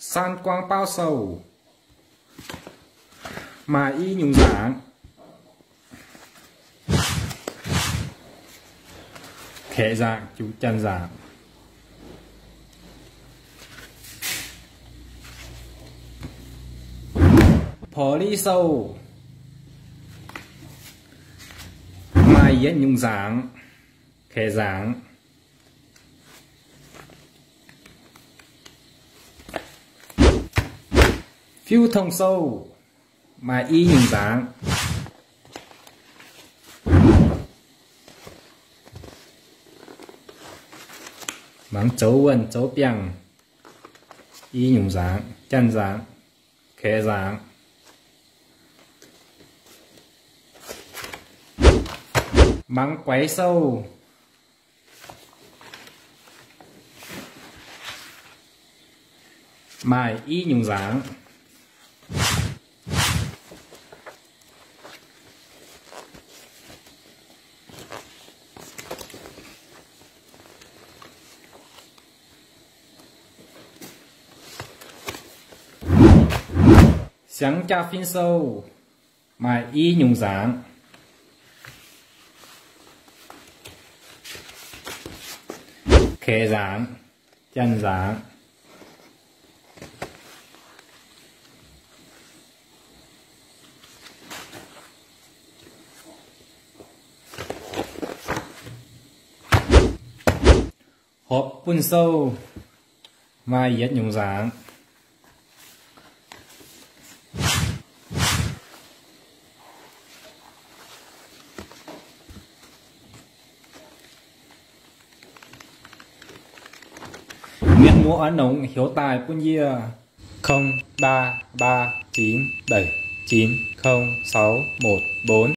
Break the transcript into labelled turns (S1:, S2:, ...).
S1: san quang bao sầu mà y nhung giảng khẽ dạng chú chân dạng phó lý sâu mà y nhung giảng khẽ dạng phiêu thông sâu mà y nhung giảng mắng chấu vần chấu piang y nhung giảng chân giảng khẽ giảng mắng quấy sâu mà y nhung giảng sáng cha phiên sâu mà y nhung giảng khẽ giảng chân giảng hộp bún sâu mà y nhung giảng miền múa ở nông hiếu tài quân dìa 0339790614